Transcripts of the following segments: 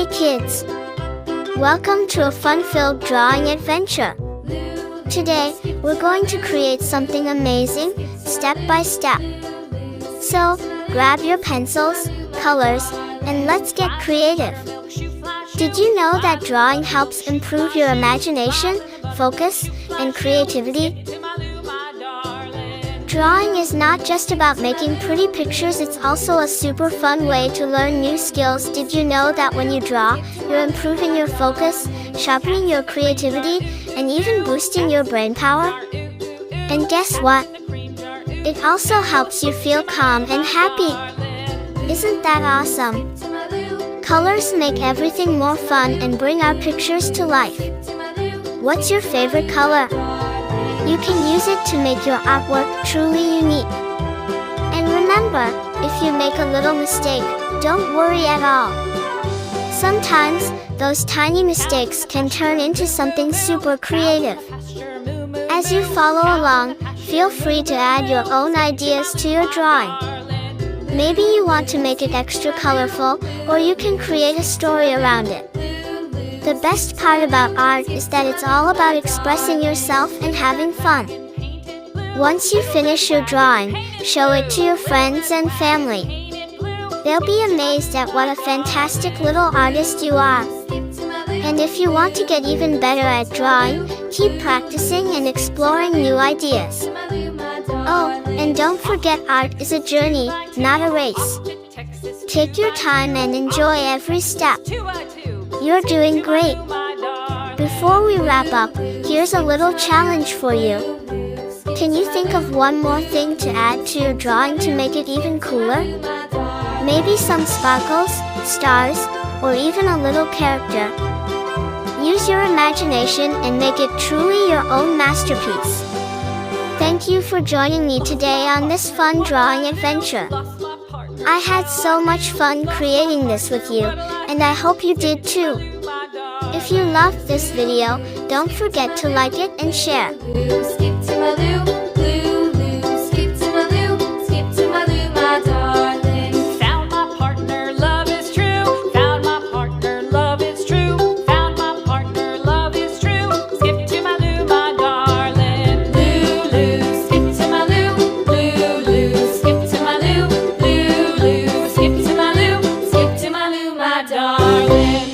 Hey kids! Welcome to a fun-filled drawing adventure. Today, we're going to create something amazing, step by step. So, grab your pencils, colors, and let's get creative. Did you know that drawing helps improve your imagination, focus, and creativity? Drawing is not just about making pretty pictures, it's also a super fun way to learn new skills. Did you know that when you draw, you're improving your focus, sharpening your creativity, and even boosting your brain power? And guess what? It also helps you feel calm and happy. Isn't that awesome? Colors make everything more fun and bring our pictures to life. What's your favorite color? You can use it to make your artwork truly unique. And remember, if you make a little mistake, don't worry at all. Sometimes, those tiny mistakes can turn into something super creative. As you follow along, feel free to add your own ideas to your drawing. Maybe you want to make it extra colorful, or you can create a story around it. The best part about art is that it's all about expressing yourself and having fun. Once you finish your drawing, show it to your friends and family. They'll be amazed at what a fantastic little artist you are. And if you want to get even better at drawing, keep practicing and exploring new ideas. Oh, and don't forget, art is a journey, not a race. Take your time and enjoy every step. You're doing great. Before we wrap up, here's a little challenge for you. Can you think of one more thing to add to your drawing to make it even cooler? Maybe some sparkles, stars, or even a little character. Use your imagination and make it truly your own masterpiece. Thank you for joining me today on this fun drawing adventure. I had so much fun creating this with you, and I hope you did too. If you loved this video, don't forget to like it and share. Skip to my loo, skip to my loo, my darling. Found my partner, love is true. Found my partner, love is true. Found my partner, love is true. Skip to my loo, my darling. Loo, skip to my loo, skip to my loo, skip to my loo, my darling.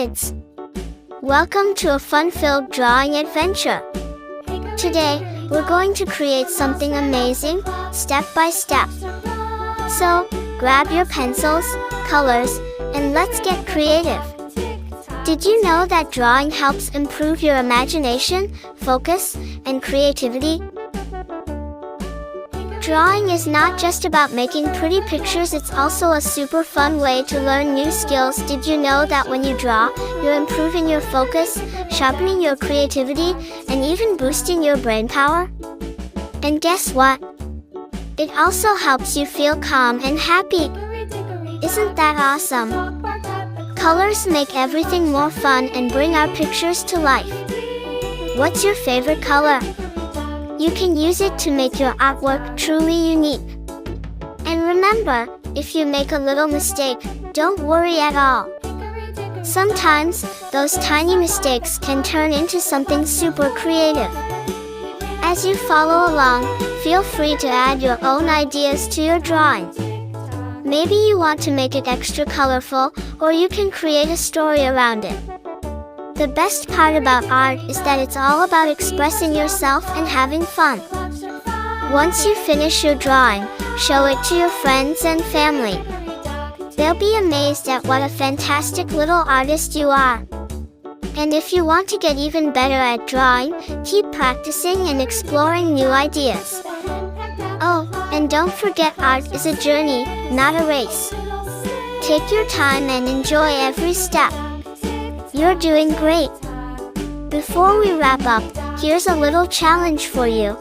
kids! Welcome to a fun-filled drawing adventure. Today, we're going to create something amazing, step by step. So, grab your pencils, colors, and let's get creative. Did you know that drawing helps improve your imagination, focus, and creativity? Drawing is not just about making pretty pictures, it's also a super fun way to learn new skills. Did you know that when you draw, you're improving your focus, sharpening your creativity, and even boosting your brain power? And guess what? It also helps you feel calm and happy. Isn't that awesome? Colors make everything more fun and bring our pictures to life. What's your favorite color? You can use it to make your artwork truly unique. And remember, if you make a little mistake, don't worry at all. Sometimes, those tiny mistakes can turn into something super creative. As you follow along, feel free to add your own ideas to your drawing. Maybe you want to make it extra colorful, or you can create a story around it. The best part about art is that it's all about expressing yourself and having fun. Once you finish your drawing, show it to your friends and family. They'll be amazed at what a fantastic little artist you are. And if you want to get even better at drawing, keep practicing and exploring new ideas. Oh, and don't forget, art is a journey, not a race. Take your time and enjoy every step. You're doing great. Before we wrap up, here's a little challenge for you.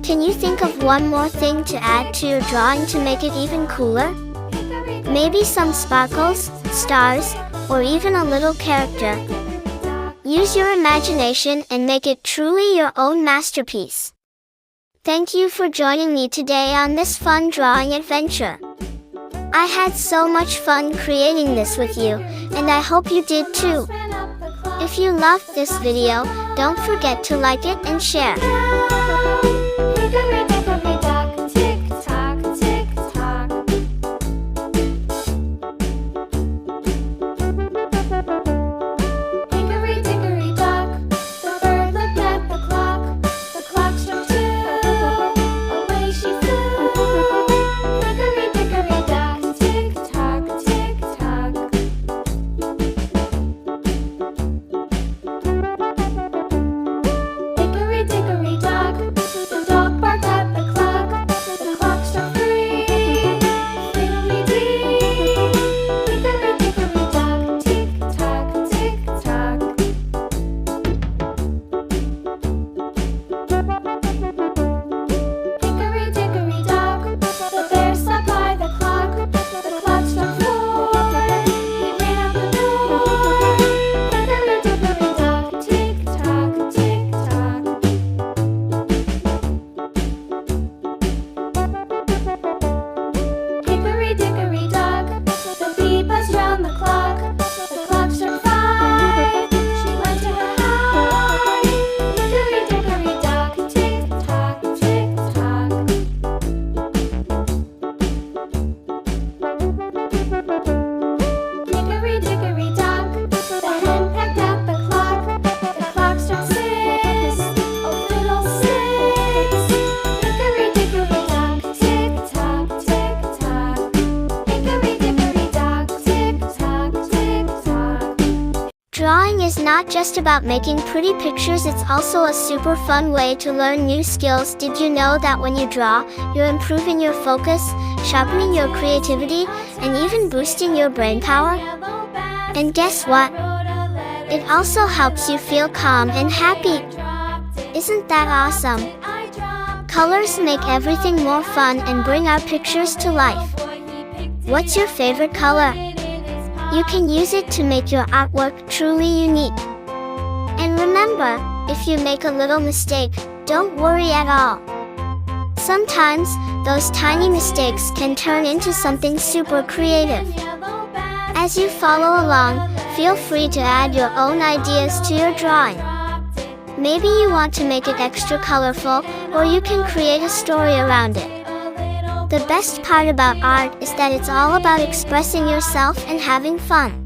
Can you think of one more thing to add to your drawing to make it even cooler? Maybe some sparkles, stars, or even a little character. Use your imagination and make it truly your own masterpiece. Thank you for joining me today on this fun drawing adventure. I had so much fun creating this with you, and I hope you did too. If you loved this video, don't forget to like it and share. Drawing is not just about making pretty pictures, it's also a super fun way to learn new skills. Did you know that when you draw, you're improving your focus, sharpening your creativity, and even boosting your brain power? And guess what? It also helps you feel calm and happy. Isn't that awesome? Colors make everything more fun and bring our pictures to life. What's your favorite color? You can use it to make your artwork truly unique. And remember, if you make a little mistake, don't worry at all. Sometimes, those tiny mistakes can turn into something super creative. As you follow along, feel free to add your own ideas to your drawing. Maybe you want to make it extra colorful, or you can create a story around it. The best part about art is that it's all about expressing yourself and having fun.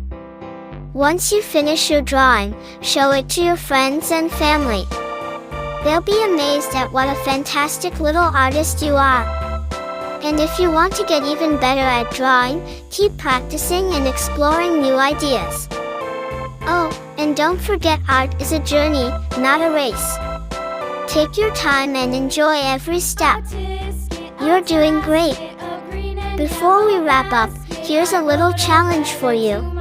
Once you finish your drawing, show it to your friends and family. They'll be amazed at what a fantastic little artist you are. And if you want to get even better at drawing, keep practicing and exploring new ideas. Oh, and don't forget, art is a journey, not a race. Take your time and enjoy every step. You're doing great. Before we wrap up, here's a little challenge for you.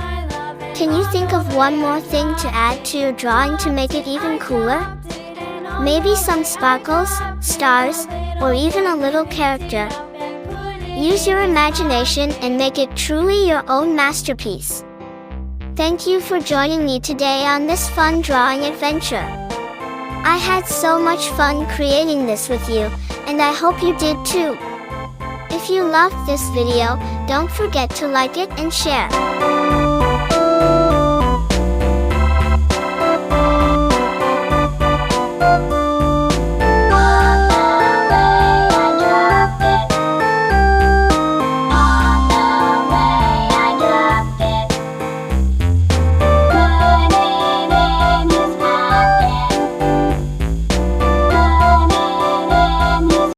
Can you think of one more thing to add to your drawing to make it even cooler? Maybe some sparkles, stars, or even a little character. Use your imagination and make it truly your own masterpiece. Thank you for joining me today on this fun drawing adventure. I had so much fun creating this with you, and I hope you did too. If you loved this video, don't forget to like it and share.